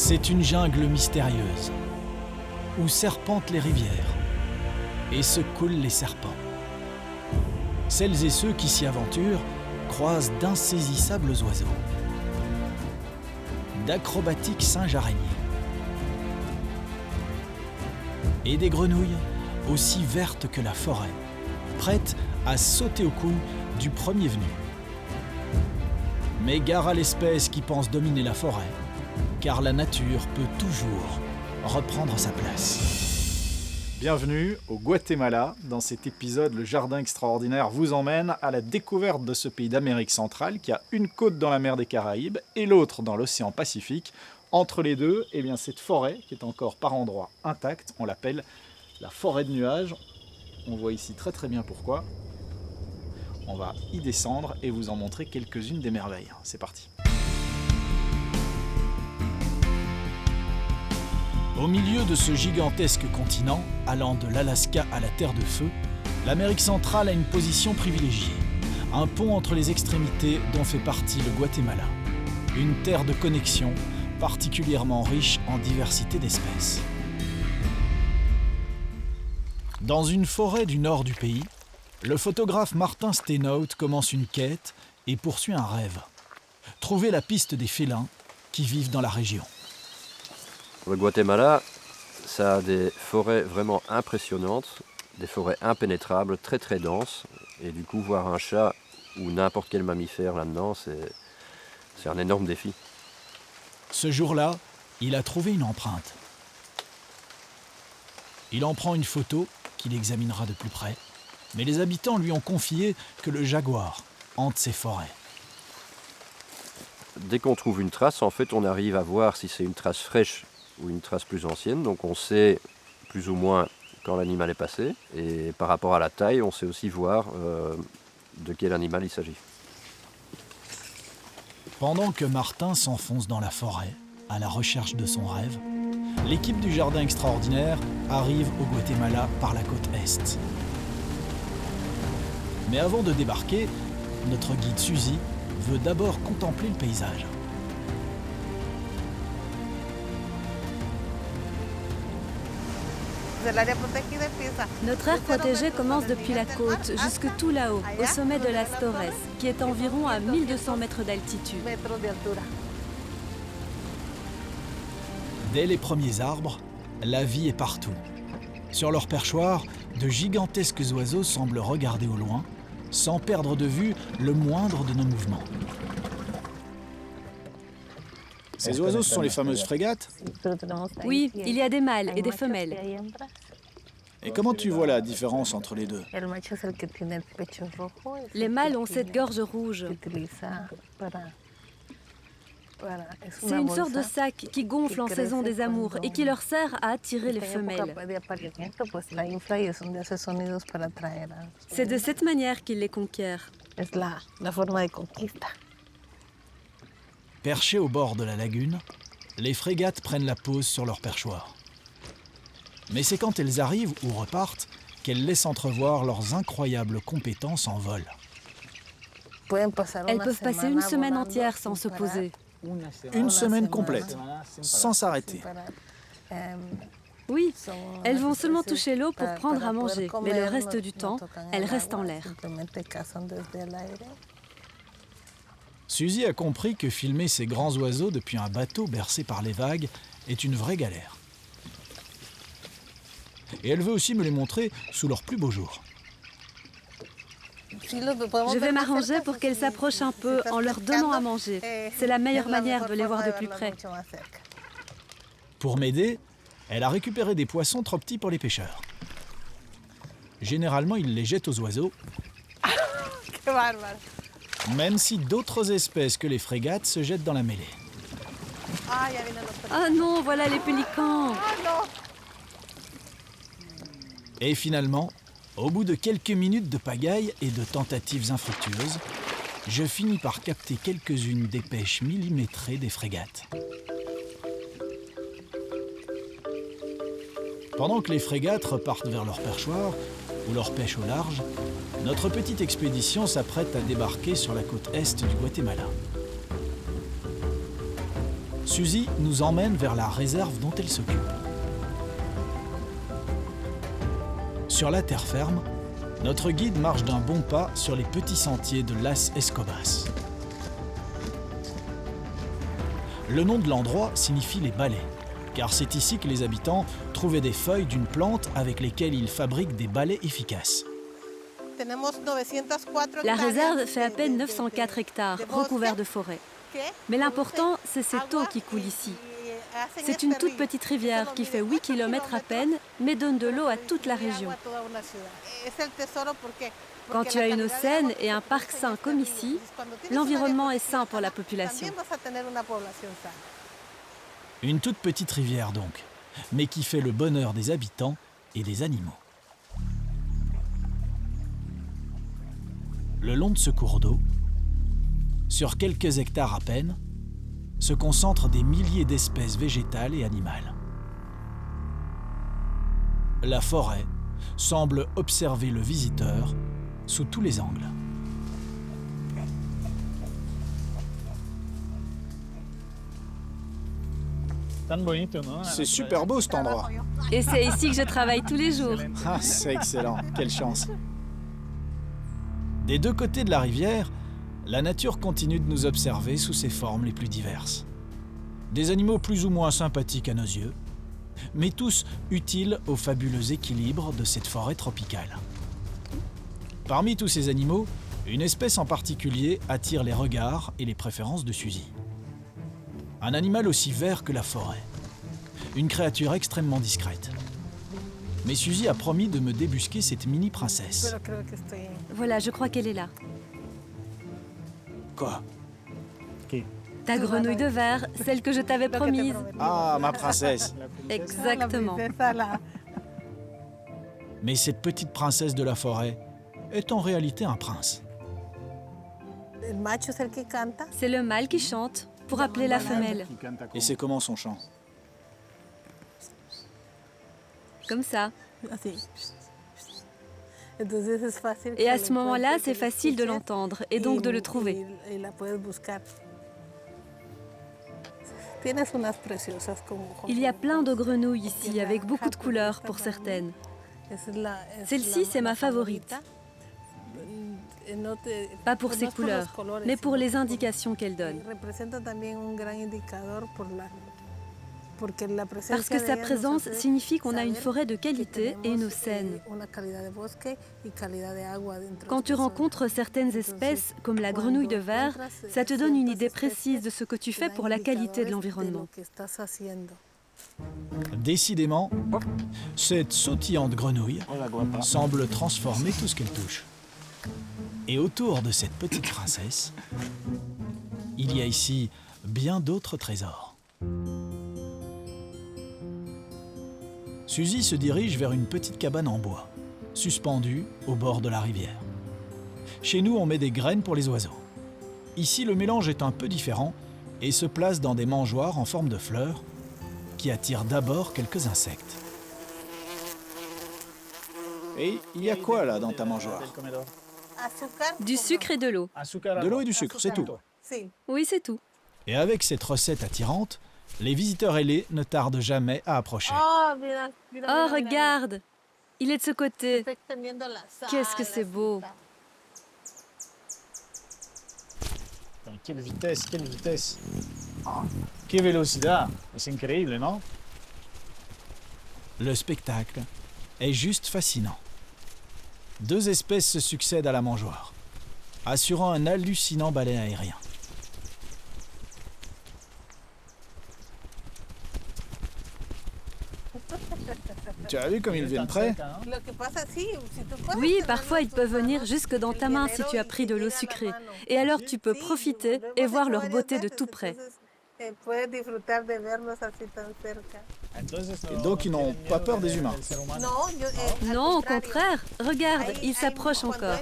C'est une jungle mystérieuse, où serpentent les rivières et se coulent les serpents. Celles et ceux qui s'y aventurent croisent d'insaisissables oiseaux, d'acrobatiques singes araignées et des grenouilles aussi vertes que la forêt, prêtes à sauter au cou du premier venu. Mais gare à l'espèce qui pense dominer la forêt, car la nature peut toujours reprendre sa place. Bienvenue au Guatemala. Dans cet épisode, le Jardin Extraordinaire vous emmène à la découverte de ce pays d'Amérique centrale qui a une côte dans la mer des Caraïbes et l'autre dans l'océan Pacifique. Entre les deux, eh bien, cette forêt, qui est encore par endroits intacte, on l'appelle la forêt de nuages. On voit ici très très bien pourquoi. On va y descendre et vous en montrer quelques-unes des merveilles. C'est parti. Au milieu de ce gigantesque continent, allant de l'Alaska à la Terre de Feu, l'Amérique centrale a une position privilégiée. Un pont entre les extrémités dont fait partie le Guatemala. Une terre de connexion particulièrement riche en diversité d'espèces. Dans une forêt du nord du pays, le photographe Martin Steenhout commence une quête et poursuit un rêve. Trouver la piste des félins qui vivent dans la région. Le Guatemala, ça a des forêts vraiment impressionnantes, des forêts impénétrables, très très denses. Et du coup, voir un chat ou n'importe quel mammifère là-dedans, c'est un énorme défi. Ce jour-là, il a trouvé une empreinte. Il en prend une photo qu'il examinera de plus près. Mais les habitants lui ont confié que le jaguar hante ces forêts. Dès qu'on trouve une trace, en fait, on arrive à voir si c'est une trace fraîche ou une trace plus ancienne. Donc on sait plus ou moins quand l'animal est passé. Et par rapport à la taille, on sait aussi voir de quel animal il s'agit. Pendant que Martin s'enfonce dans la forêt, à la recherche de son rêve, l'équipe du Jardin Extraordinaire arrive au Guatemala par la côte Est. Mais avant de débarquer, notre guide Suzy veut d'abord contempler le paysage. Notre aire protégée commence depuis la côte jusque tout là-haut, au sommet de Las Torres, qui est environ à 1200 mètres d'altitude. Dès les premiers arbres, la vie est partout. Sur leur perchoir, de gigantesques oiseaux semblent regarder au loin, sans perdre de vue le moindre de nos mouvements. Ces oiseaux, ce sont les fameuses frégates. Oui, il y a des mâles et des femelles. Et comment tu vois la différence entre les deux? Les mâles ont cette gorge rouge. C'est une sorte de sac qui gonfle en saison des amours et qui leur sert à attirer les femelles. C'est de cette manière qu'ils les conquièrent. Perchées au bord de la lagune, les frégates prennent la pause sur leur perchoir. Mais c'est quand elles arrivent ou repartent qu'elles laissent entrevoir leurs incroyables compétences en vol. Elles peuvent passer une semaine entière sans se poser. Une semaine complète, sans s'arrêter. Oui, elles vont seulement toucher l'eau pour prendre à manger, mais le reste du temps, elles restent en l'air. Suzy a compris que filmer ces grands oiseaux depuis un bateau bercé par les vagues est une vraie galère. Et elle veut aussi me les montrer sous leurs plus beaux jours. Je vais m'arranger pour qu'elles s'approchent un peu en leur donnant à manger. C'est la meilleure manière de les voir de plus près. Pour m'aider, elle a récupéré des poissons trop petits pour les pêcheurs. Généralement, ils les jettent aux oiseaux. Même si d'autres espèces que les frégates se jettent dans la mêlée. Ah non, voilà les pélicans! Et finalement, au bout de quelques minutes de pagaille et de tentatives infructueuses, je finis par capter quelques-unes des pêches millimétrées des frégates. Pendant que les frégates repartent vers leur perchoir ou leur pêche au large, notre petite expédition s'apprête à débarquer sur la côte est du Guatemala. Suzy nous emmène vers la réserve dont elle s'occupe. Sur la terre ferme, notre guide marche d'un bon pas sur les petits sentiers de Las Escobas. Le nom de l'endroit signifie les balais, car c'est ici que les habitants trouvaient des feuilles d'une plante avec lesquelles ils fabriquent des balais efficaces. La réserve fait à peine 904 hectares, recouverts de forêt. Mais l'important, c'est cette eau qui coule ici. C'est une toute petite rivière qui fait 8 km à peine, mais donne de l'eau à toute la région. Quand tu as une eau saine et un parc sain comme ici, l'environnement est sain pour la population. Une toute petite rivière donc, mais qui fait le bonheur des habitants et des animaux. Le long de ce cours d'eau, sur quelques hectares à peine, se concentrent des milliers d'espèces végétales et animales. La forêt semble observer le visiteur sous tous les angles. C'est super beau cet endroit. Et c'est ici que je travaille tous les jours. Ah, c'est excellent, quelle chance. Des deux côtés de la rivière, la nature continue de nous observer sous ses formes les plus diverses. Des animaux plus ou moins sympathiques à nos yeux, mais tous utiles au fabuleux équilibre de cette forêt tropicale. Parmi tous ces animaux, une espèce en particulier attire les regards et les préférences de Suzy. Un animal aussi vert que la forêt. Une créature extrêmement discrète. Mais Suzy a promis de me débusquer cette mini-princesse. Voilà, je crois qu'elle est là. Quoi? Ta grenouille de verre, celle que je t'avais promise. Ah, ma princesse. Exactement. Mais cette petite princesse de la forêt est en réalité un prince. C'est le mâle qui chante pour appeler la femelle. Et c'est comment son chant? Comme ça. Et à ce moment-là, c'est facile de l'entendre et donc de le trouver. Il y a plein de grenouilles ici, avec beaucoup de couleurs pour certaines. Celle-ci, c'est ma favorite. Pas pour ses couleurs, mais pour les indications qu'elle donne. Parce que sa présence signifie qu'on a une forêt de qualité et une eau saine. Quand tu rencontres certaines espèces, comme la grenouille de verre, ça te donne une idée précise de ce que tu fais pour la qualité de l'environnement. Décidément, cette sautillante grenouille semble transformer tout ce qu'elle touche. Et autour de cette petite princesse, il y a ici bien d'autres trésors. Suzy se dirige vers une petite cabane en bois, suspendue au bord de la rivière. Chez nous, on met des graines pour les oiseaux. Ici, le mélange est un peu différent et se place dans des mangeoires en forme de fleurs qui attirent d'abord quelques insectes. Et il y a quoi là dans ta mangeoire? Du sucre et de l'eau. De l'eau et du sucre, c'est tout. Oui, c'est tout. Et avec cette recette attirante, les visiteurs ailés ne tardent jamais à approcher. Oh, regarde! Il est de ce côté. Qu'est-ce que c'est beau! Quelle vitesse, quelle vitesse. Quelle velocidad. C'est incroyable, non? Le spectacle est juste fascinant. Deux espèces se succèdent à la mangeoire, assurant un hallucinant balai aérien. Tu as vu comme ils viennent près? Oui, parfois ils peuvent venir jusque dans ta main si tu as pris de l'eau sucrée. Et alors tu peux profiter et voir leur beauté de tout près. Et donc ils n'ont pas peur des humains? Non, au contraire. Regarde, ils s'approchent encore.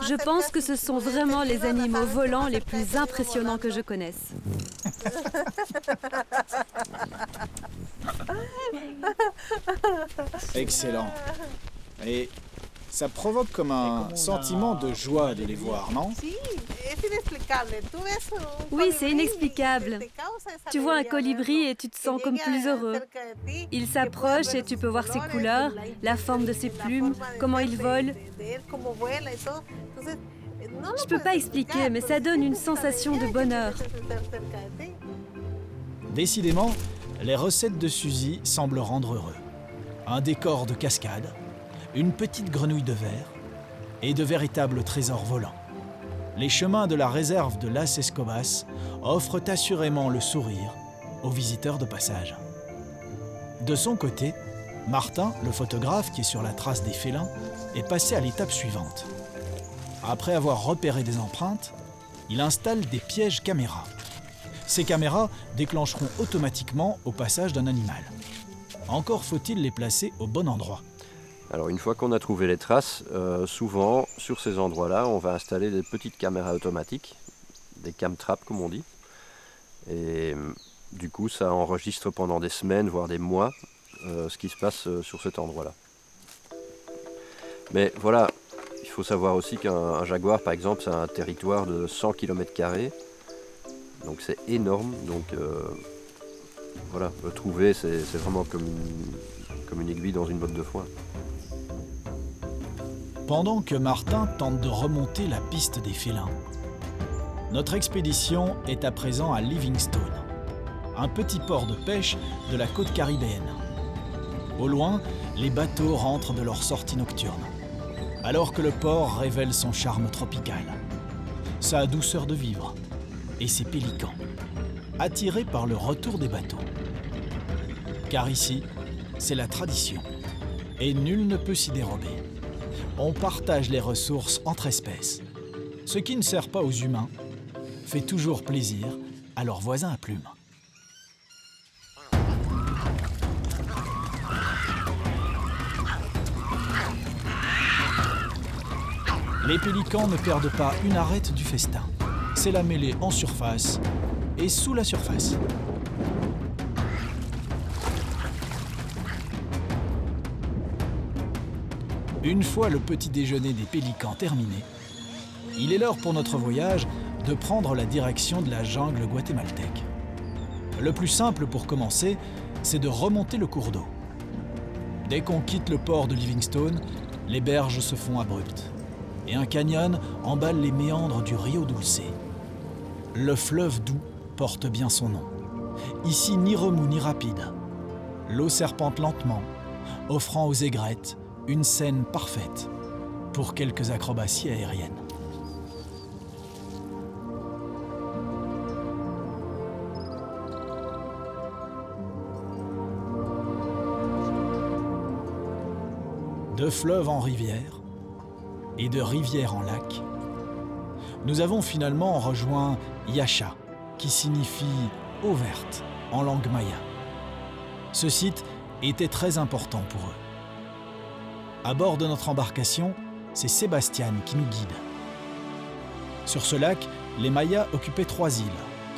Je pense que ce sont vraiment les animaux volants les plus impressionnants que je connaisse. Excellent. Et ça provoque comme un sentiment de joie de les voir, non? Oui, c'est inexplicable. Tu vois un colibri et tu te sens comme plus heureux. Il s'approche et tu peux voir ses couleurs, la forme de ses plumes, comment il vole. Je peux pas expliquer, mais ça donne une sensation de bonheur. Décidément, les recettes de Suzy semblent rendre heureux. Un décor de cascade, une petite grenouille de verre et de véritables trésors volants. Les chemins de la réserve de Las Escobas offrent assurément le sourire aux visiteurs de passage. De son côté, Martin, le photographe qui est sur la trace des félins, est passé à l'étape suivante. Après avoir repéré des empreintes, il installe des pièges caméras. Ces caméras déclencheront automatiquement au passage d'un animal. Encore faut-il les placer au bon endroit. Alors une fois qu'on a trouvé les traces, souvent sur ces endroits-là, on va installer des petites caméras automatiques, des cam traps comme on dit. Et du coup ça enregistre pendant des semaines, voire des mois, ce qui se passe sur cet endroit-là. Mais voilà, il faut savoir aussi qu'un jaguar par exemple, c'est un territoire de 100 km². Donc c'est énorme, donc voilà, le trouver c'est vraiment comme une aiguille dans une botte de foin. Pendant que Martin tente de remonter la piste des félins, notre expédition est à présent à Livingstone, un petit port de pêche de la côte caribéenne. Au loin, les bateaux rentrent de leur sortie nocturne, alors que le port révèle son charme tropical, sa douceur de vivre et ses pélicans, attirés par le retour des bateaux. Car ici, c'est la tradition, et nul ne peut s'y dérober. On partage les ressources entre espèces. Ce qui ne sert pas aux humains fait toujours plaisir à leurs voisins à plumes. Les pélicans ne perdent pas une arête du festin. C'est la mêlée en surface et sous la surface. Une fois le petit déjeuner des pélicans terminé, il est l'heure pour notre voyage de prendre la direction de la jungle guatémaltèque. Le plus simple pour commencer, c'est de remonter le cours d'eau. Dès qu'on quitte le port de Livingstone, les berges se font abruptes et un canyon emballe les méandres du Rio Dulce. Le fleuve doux porte bien son nom. Ici, ni remous ni rapide. L'eau serpente lentement, offrant aux aigrettes une scène parfaite pour quelques acrobaties aériennes. De fleuve en rivière et de rivière en lac, nous avons finalement rejoint Yacha, qui signifie « eau verte » en langue maya. Ce site était très important pour eux. À bord de notre embarcation, c'est Sébastien qui nous guide. Sur ce lac, les Mayas occupaient 3 îles,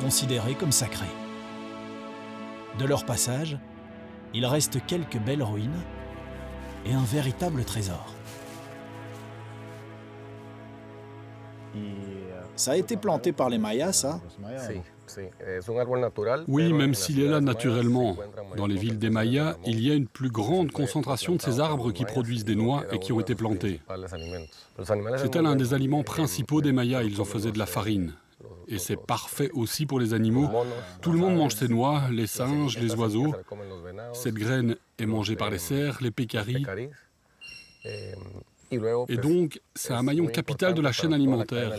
considérées comme sacrées. De leur passage, il reste quelques belles ruines et un véritable trésor. Ça a été planté par les Mayas, ça? Oui, même s'il est là naturellement. Dans les villes des Mayas, il y a une plus grande concentration de ces arbres qui produisent des noix et qui ont été plantés. C'était l'un des aliments principaux des Mayas, ils en faisaient de la farine. Et c'est parfait aussi pour les animaux. Tout le monde mange ces noix, les singes, les oiseaux. Cette graine est mangée par les cerfs, les pécaris. Et donc, c'est un maillon capital de la chaîne alimentaire.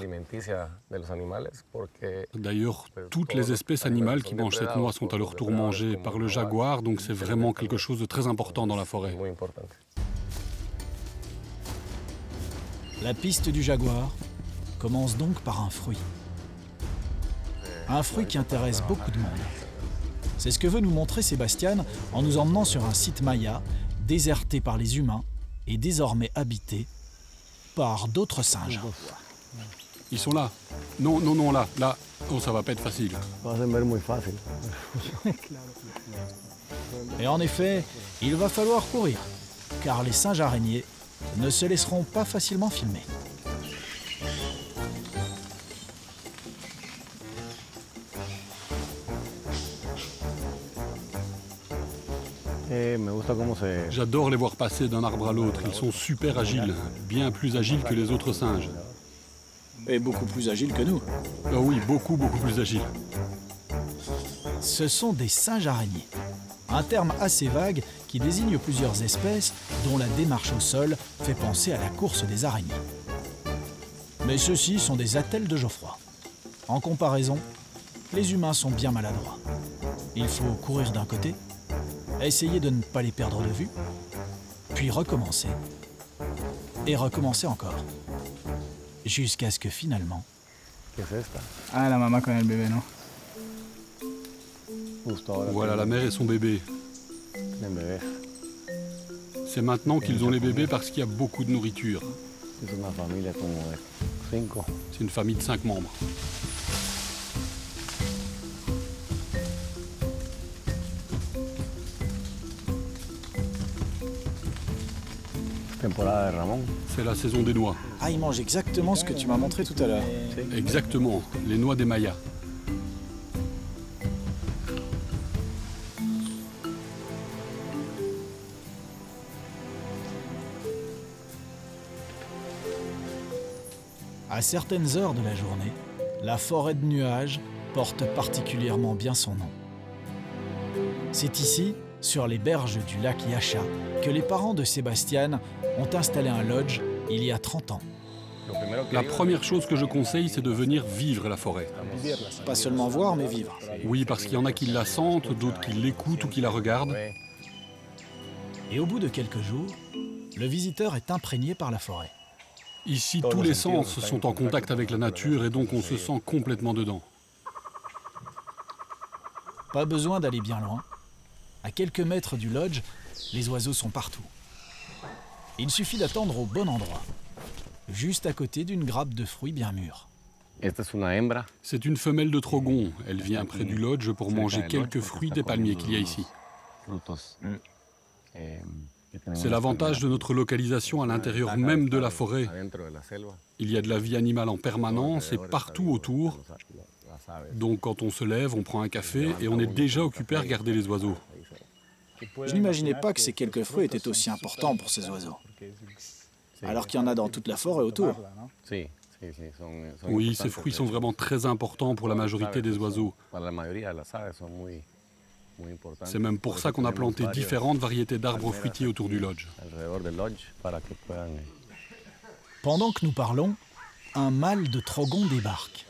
D'ailleurs, toutes les espèces animales qui mangent cette noix sont à leur tour mangées par le jaguar, donc c'est vraiment quelque chose de très important dans la forêt. La piste du jaguar commence donc par un fruit. Un fruit qui intéresse beaucoup de monde. C'est ce que veut nous montrer Sébastien en nous emmenant sur un site maya, déserté par les humains, et désormais habité par d'autres singes. Ils sont là. Non, là. Oh, ça va pas être facile. Et en effet, il va falloir courir. car les singes araignées ne se laisseront pas facilement filmer. J'adore les voir passer d'un arbre à l'autre. Ils sont super agiles, bien plus agiles que les autres singes. Et beaucoup plus agiles que nous. Ah oui, beaucoup plus agiles. Ce sont des singes araignées, un terme assez vague qui désigne plusieurs espèces dont la démarche au sol fait penser à la course des araignées. Mais ceux-ci sont des attelles de Geoffroy. En comparaison, les humains sont bien maladroits. Il faut courir d'un côté, essayer de ne pas les perdre de vue, puis recommencer, et recommencer encore, jusqu'à ce que finalement... Ah, la maman con el bébé, non? Voilà la mère et son bébé. C'est maintenant qu'ils ont les bébés parce qu'il y a beaucoup de nourriture. C'est une famille de 5 membres. C'est la saison des noix. Ah, ils mangent exactement ce que tu m'as montré tout à l'heure. Exactement, les noix des Mayas. À certaines heures de la journée, la forêt de nuages porte particulièrement bien son nom. C'est ici, sur les berges du lac Yacha, que les parents de Sébastien ont installé un lodge il y a 30 ans. La première chose que je conseille, c'est de venir vivre la forêt. Pas seulement voir, mais vivre. Oui, parce qu'il y en a qui la sentent, d'autres qui l'écoutent ou qui la regardent. Et au bout de quelques jours, le visiteur est imprégné par la forêt. Ici, tous les sens sont en contact avec la nature et donc on se sent complètement dedans. Pas besoin d'aller bien loin. À quelques mètres du lodge, les oiseaux sont partout. Il suffit d'attendre au bon endroit, juste à côté d'une grappe de fruits bien mûrs. C'est une femelle de trogon. Elle vient près du lodge pour manger quelques fruits des palmiers qu'il y a ici. C'est l'avantage de notre localisation à l'intérieur même de la forêt. Il y a de la vie animale en permanence et partout autour. Donc quand on se lève, on prend un café et on est déjà occupé à regarder les oiseaux. Je n'imaginais pas que ces quelques fruits étaient aussi importants pour ces oiseaux. Alors qu'il y en a dans toute la forêt autour. Oui, ces fruits sont vraiment très importants pour la majorité des oiseaux. C'est même pour ça qu'on a planté différentes variétés d'arbres fruitiers autour du lodge. Pendant que nous parlons, un mâle de trogon débarque,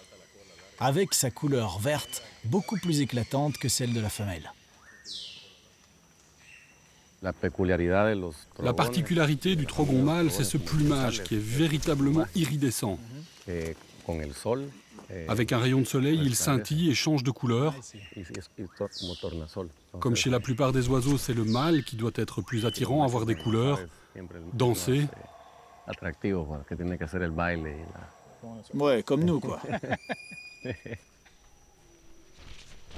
avec sa couleur verte beaucoup plus éclatante que celle de la femelle. La particularité du trogon mâle, c'est ce plumage qui est véritablement iridescent. Avec un rayon de soleil, il scintille et change de couleur. Comme chez la plupart des oiseaux, c'est le mâle qui doit être plus attirant, avoir des couleurs, danser. Ouais, comme nous, quoi.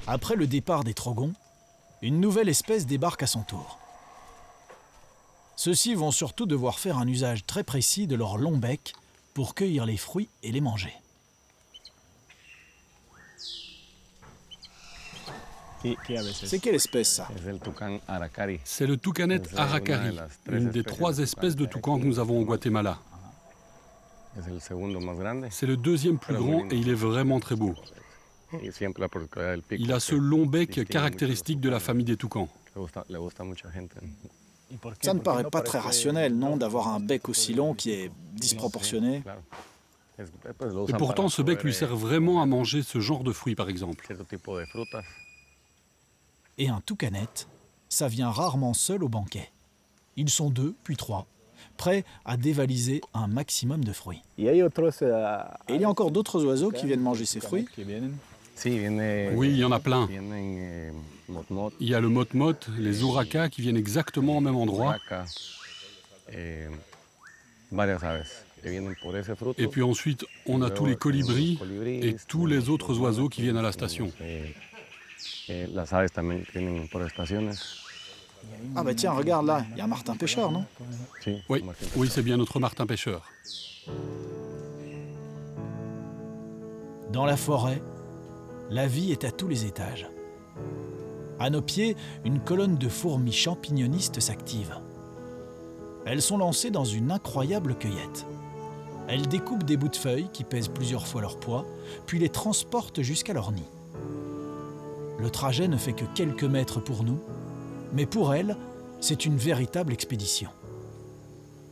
Après le départ des trogons, une nouvelle espèce débarque à son tour. Ceux-ci vont surtout devoir faire un usage très précis de leur long bec pour cueillir les fruits et les manger. C'est quelle espèce, ça? C'est le toucanette aracari, une des 3 espèces de toucans que nous avons au Guatemala. C'est le deuxième plus grand et il est vraiment très beau. Il a ce long bec caractéristique de la famille des toucans. Ça ne paraît pas très rationnel, non, d'avoir un bec aussi long qui est disproportionné. Et pourtant, ce bec lui sert vraiment à manger ce genre de fruits, par exemple. Et un toucanette, ça vient rarement seul au banquet. Ils sont 2, puis 3, prêts à dévaliser un maximum de fruits. Et il y a encore d'autres oiseaux qui viennent manger ces fruits? Oui, il y en a plein. Il y a le motmot, les urracas qui viennent exactement au même endroit. Et puis ensuite, on a tous les colibris et tous les autres oiseaux qui viennent à la station. Ah bah tiens, regarde là, il y a un martin pêcheur, non? Oui, oui, c'est bien notre martin pêcheur. Dans la forêt, la vie est à tous les étages. À nos pieds, une colonne de fourmis champignonistes s'active. Elles sont lancées dans une incroyable cueillette. Elles découpent des bouts de feuilles qui pèsent plusieurs fois leur poids, puis les transportent jusqu'à leur nid. Le trajet ne fait que quelques mètres pour nous, mais pour elles, c'est une véritable expédition.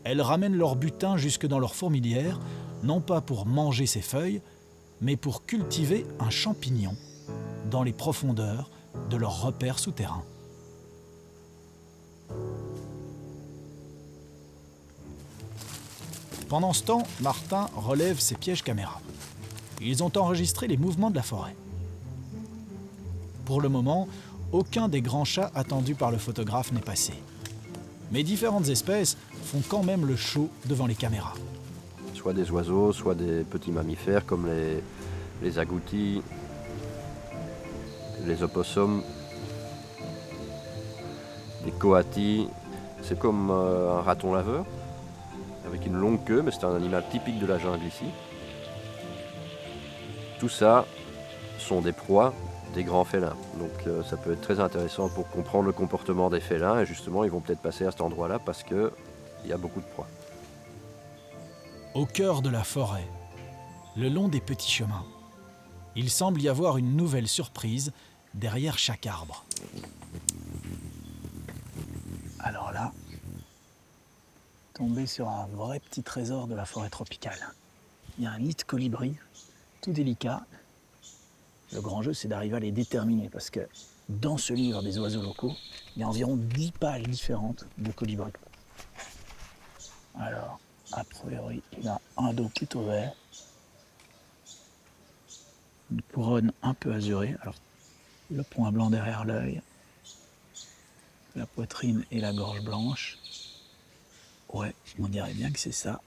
Elles ramènent leur butin jusque dans leur fourmilière, non pas pour manger ces feuilles, mais pour cultiver un champignon dans les profondeurs de leur repère souterrain. Pendant ce temps, Martin relève ses pièges caméras. Ils ont enregistré les mouvements de la forêt. Pour le moment, aucun des grands chats attendus par le photographe n'est passé. Mais différentes espèces font quand même le show devant les caméras. Soit des oiseaux, soit des petits mammifères comme les agoutis, les opossums, les coatis. C'est comme un raton laveur, avec une longue queue, mais c'est un animal typique de la jungle ici. Tout ça sont des proies des grands félins. Donc ça peut être très intéressant pour comprendre le comportement des félins, et justement ils vont peut-être passer à cet endroit-là parce qu'il y a beaucoup de proies. Au cœur de la forêt, le long des petits chemins, il semble y avoir une nouvelle surprise derrière chaque arbre. Alors là, tomber sur un vrai petit trésor de la forêt tropicale. Il y a un nid de colibri, tout délicat. Le grand jeu, c'est d'arriver à les déterminer, parce que dans ce livre des oiseaux locaux, il y a environ 10 pages différentes de colibris. Alors, a priori, il a un dos plutôt vert, une couronne un peu azurée, alors le point blanc derrière l'œil, la poitrine et la gorge blanche. Ouais, on dirait bien que c'est ça.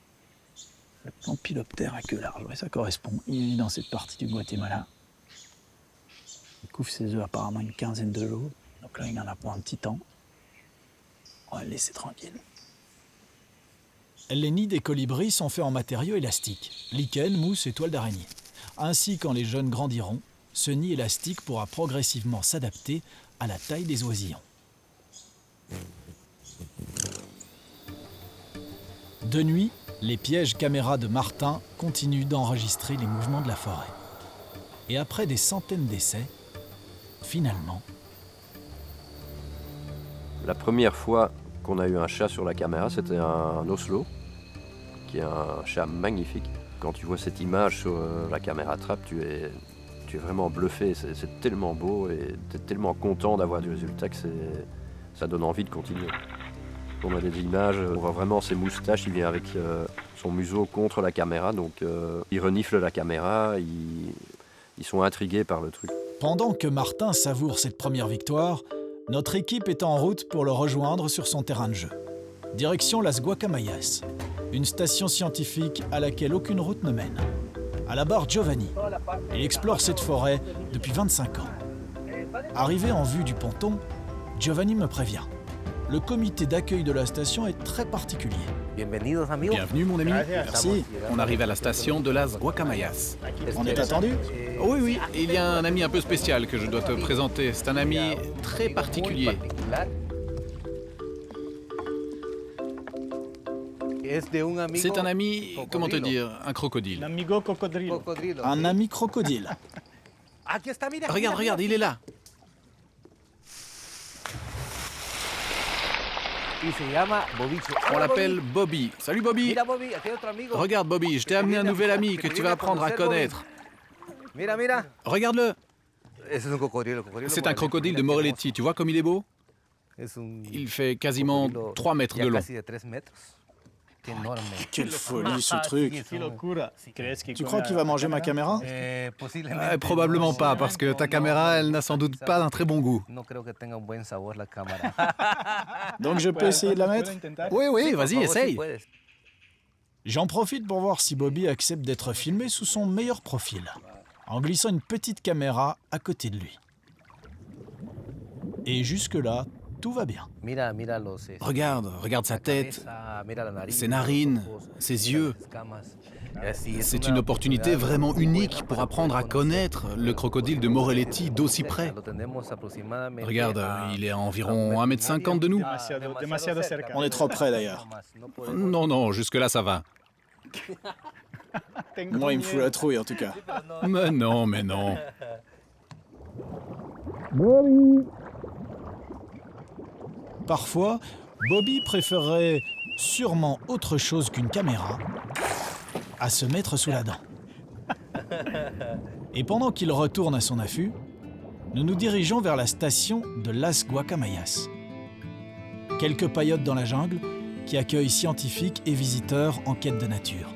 Le Pampyloptère à queue large, ouais, ça correspond. Il est dans cette partie du Guatemala. Il couvre ses œufs apparemment une quinzaine de jours. Donc là, il en a pour un petit temps. On va le laisser tranquille. Les nids des colibris sont faits en matériaux élastiques, lichen, mousse et toile d'araignée. Ainsi, quand les jeunes grandiront, ce nid élastique pourra progressivement s'adapter à la taille des oisillons. De nuit, les pièges caméras de Martin continuent d'enregistrer les mouvements de la forêt. Et après des centaines d'essais, finalement... La première fois qu'on a eu un chat sur la caméra, c'était un Oslo, qui est un chat magnifique. Quand tu vois cette image sur la caméra trappe, tu es vraiment bluffé. C'est tellement beau et tu es tellement content d'avoir du résultat que ça donne envie de continuer. On a des images, on voit vraiment ses moustaches, il vient avec son museau contre la caméra, donc il renifle la caméra, ils sont intrigués par le truc. Pendant que Martin savoure cette première victoire, notre équipe est en route pour le rejoindre sur son terrain de jeu. Direction Las Guacamayas, une station scientifique à laquelle aucune route ne mène. À la barre Giovanni, il explore cette forêt depuis 25 ans. Arrivé en vue du ponton, Giovanni me prévient. Le comité d'accueil de la station est très particulier. Bienvenue mon ami. Merci. On arrive à la station de Las Guacamayas. On est attendu? Oui, oui, il y a un ami un peu spécial que je dois te présenter. C'est un ami très particulier. C'est un ami, comment te dire, un crocodile. Un ami crocodile. Regarde, regarde, il est là. On l'appelle Bobby. Salut Bobby. Regarde Bobby, je t'ai amené un nouvel ami que tu vas apprendre à connaître. Regarde-le. C'est un crocodile de Moretti. Tu vois comme il est beau? Il fait quasiment 3 mètres de long. Quelle folie ce truc. Tu crois qu'il va manger ma caméra? Probablement pas, parce que ta caméra, elle n'a sans doute pas un très bon goût. Donc je peux essayer de la mettre? Oui, oui, vas-y, essaye. J'en profite pour voir si Bobby accepte d'être filmé sous son meilleur profil, en glissant une petite caméra à côté de lui. Et jusque-là, tout va bien. Regarde sa tête, ses narines, ses yeux. C'est une opportunité vraiment unique pour apprendre à connaître le crocodile de Morelletti d'aussi près. Regarde, il est à environ 1,50 m de nous. On est trop près d'ailleurs. Non, jusque-là ça va. Moi, il me fout la trouille en tout cas. Mais non. Parfois, Bobby préférerait sûrement autre chose qu'une caméra à se mettre sous la dent. Et pendant qu'il retourne à son affût, nous nous dirigeons vers la station de Las Guacamayas. Quelques paillotes dans la jungle qui accueillent scientifiques et visiteurs en quête de nature.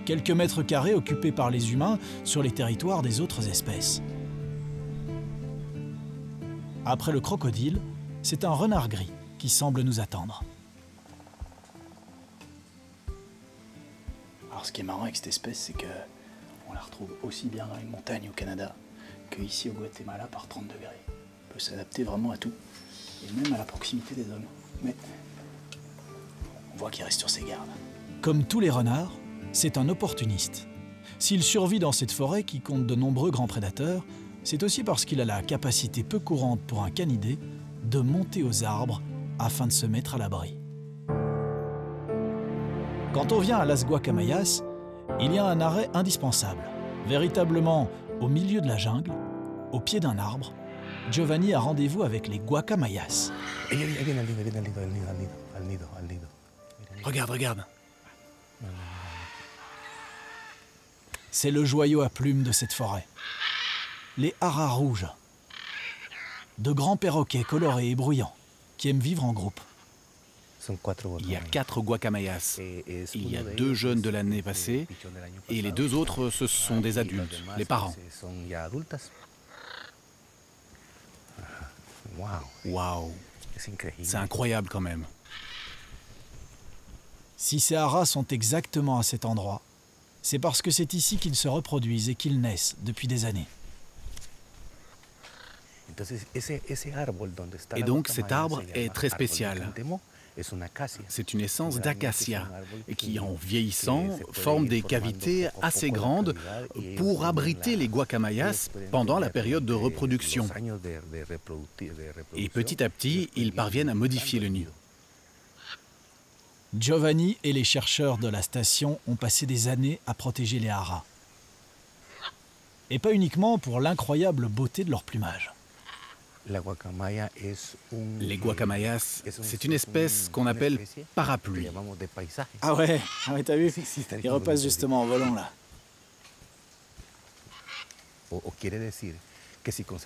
Quelques mètres carrés occupés par les humains sur les territoires des autres espèces. Après le crocodile, c'est un renard gris qui semble nous attendre. Alors ce qui est marrant avec cette espèce, c'est que on la retrouve aussi bien dans les montagnes au Canada qu'ici au Guatemala par 30 degrés. Elle peut s'adapter vraiment à tout, et même à la proximité des hommes. Mais on voit qu'il reste sur ses gardes. Comme tous les renards, c'est un opportuniste. S'il survit dans cette forêt qui compte de nombreux grands prédateurs, c'est aussi parce qu'il a la capacité peu courante pour un canidé de monter aux arbres afin de se mettre à l'abri. Quand on vient à Las Guacamayas, il y a un arrêt indispensable. Véritablement au milieu de la jungle, au pied d'un arbre, Giovanni a rendez-vous avec les Guacamayas. Regarde. C'est le joyau à plumes de cette forêt. Les haras rouges. De grands perroquets colorés et bruyants qui aiment vivre en groupe. Il y a 4 guacamayas. Il y a 2 jeunes de l'année passée et les 2 autres, ce sont des adultes, les parents. Waouh, c'est incroyable quand même. Si ces haras sont exactement à cet endroit, c'est parce que c'est ici qu'ils se reproduisent et qu'ils naissent depuis des années. Et donc cet arbre est très spécial. C'est une essence d'acacia qui, en vieillissant, forme des cavités assez grandes pour abriter les guacamayas pendant la période de reproduction. Et petit à petit, ils parviennent à modifier le nid. Giovanni et les chercheurs de la station ont passé des années à protéger les haras. Et pas uniquement pour l'incroyable beauté de leur plumage. Les guacamayas, c'est une espèce qu'on appelle parapluie. Ah ouais, t'as vu? Il repasse justement en volant là.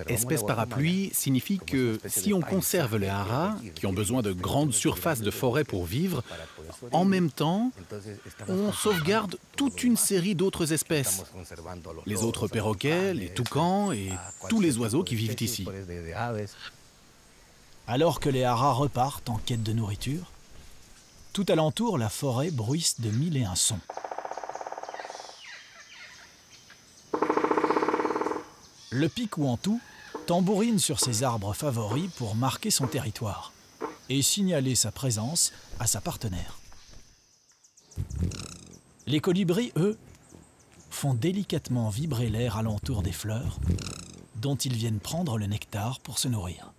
Espèce parapluie signifie que si on conserve les haras, qui ont besoin de grandes surfaces de forêt pour vivre, en même temps, on sauvegarde toute une série d'autres espèces. Les autres perroquets, les toucans et tous les oiseaux qui vivent ici. Alors que les haras repartent en quête de nourriture, tout alentour, la forêt bruisse de 1001 sons. Le pic-ou-en-tout tambourine sur ses arbres favoris pour marquer son territoire et signaler sa présence à sa partenaire. Les colibris, eux, font délicatement vibrer l'air alentour des fleurs dont ils viennent prendre le nectar pour se nourrir.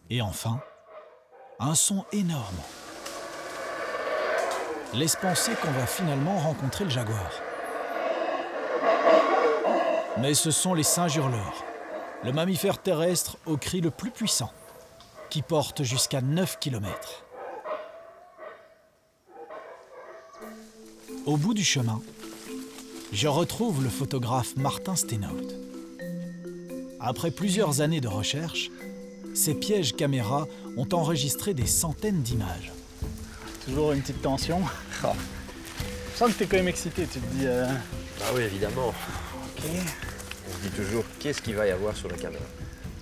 Et enfin, un son énorme laisse penser qu'on va finalement rencontrer le jaguar. Mais ce sont les singes hurleurs, le mammifère terrestre au cri le plus puissant, qui porte jusqu'à 9 km. Au bout du chemin, je retrouve le photographe Martin Steenhout. Après plusieurs années de recherche, ces pièges caméras ont enregistré des centaines d'images. Toujours une petite tension. Je sens que t'es quand même excité, tu te dis... Ah oui, évidemment. Ok. On se dit toujours, qu'est-ce qu'il va y avoir sur la caméra?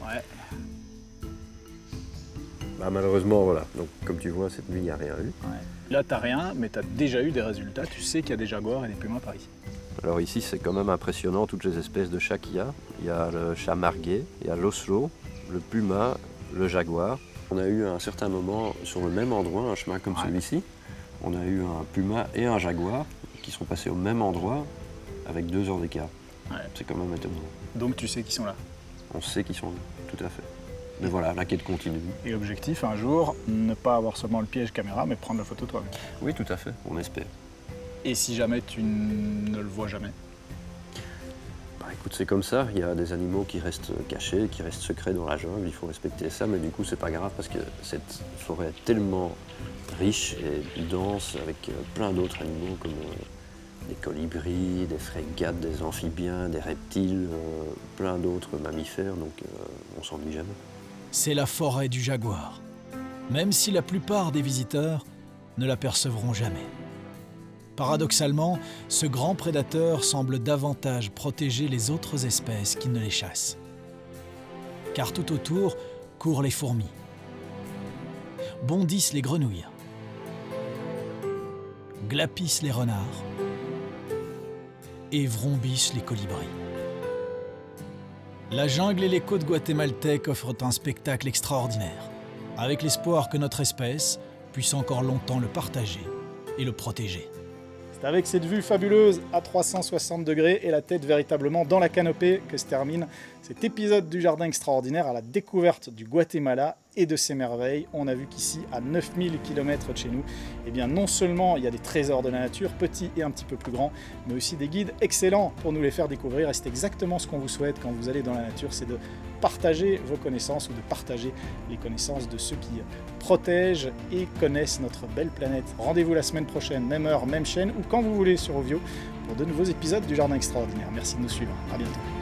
Ouais. Bah, malheureusement, voilà. Donc, comme tu vois, cette nuit, il n'y a rien eu. Ouais. Là, t'as rien, mais t'as déjà eu des résultats. Tu sais qu'il y a des jaguars et des pumas par ici. Alors ici, c'est quand même impressionnant, toutes les espèces de chats qu'il y a. Il y a le chat marguet, il y a l'oslo, le puma, le jaguar. On a eu à un certain moment, sur le même endroit, un chemin comme celui-ci, on a eu un puma et un jaguar qui sont passés au même endroit avec 2 heures d'écart. Ouais. C'est quand même étonnant. Donc tu sais qu'ils sont là. On sait qu'ils sont là, tout à fait. Mais voilà, la quête continue. Et l'objectif, un jour, ne pas avoir seulement le piège caméra, mais prendre la photo toi-même. Oui, tout à fait, on espère. Et si jamais tu ne le vois jamais? Bah, écoute, c'est comme ça, il y a des animaux qui restent cachés, qui restent secrets dans la jungle, il faut respecter ça, mais du coup c'est pas grave parce que cette forêt est tellement riche et dense avec plein d'autres animaux comme des colibris, des frégates, des amphibiens, des reptiles, plein d'autres mammifères, donc on s'ennuie jamais. C'est la forêt du jaguar, même si la plupart des visiteurs ne l'apercevront jamais. Paradoxalement, ce grand prédateur semble davantage protéger les autres espèces qui ne les chassent. Car tout autour courent les fourmis, bondissent les grenouilles, glapissent les renards et vrombissent les colibris. La jungle et les côtes guatémaltèques offrent un spectacle extraordinaire, avec l'espoir que notre espèce puisse encore longtemps le partager et le protéger. C'est avec cette vue fabuleuse à 360 degrés et la tête véritablement dans la canopée que se termine cet épisode du Jardin extraordinaire à la découverte du Guatemala et de ses merveilles. On a vu qu'ici, à 9000 km de chez nous, eh bien non seulement il y a des trésors de la nature, petits et un petit peu plus grands, mais aussi des guides excellents pour nous les faire découvrir. Et c'est exactement ce qu'on vous souhaite quand vous allez dans la nature, c'est de partager vos connaissances ou de partager les connaissances de ceux qui protègent et connaissent notre belle planète. Rendez-vous la semaine prochaine, même heure, même chaîne, ou quand vous voulez sur Ovio, pour de nouveaux épisodes du Jardin extraordinaire. Merci de nous suivre. À bientôt.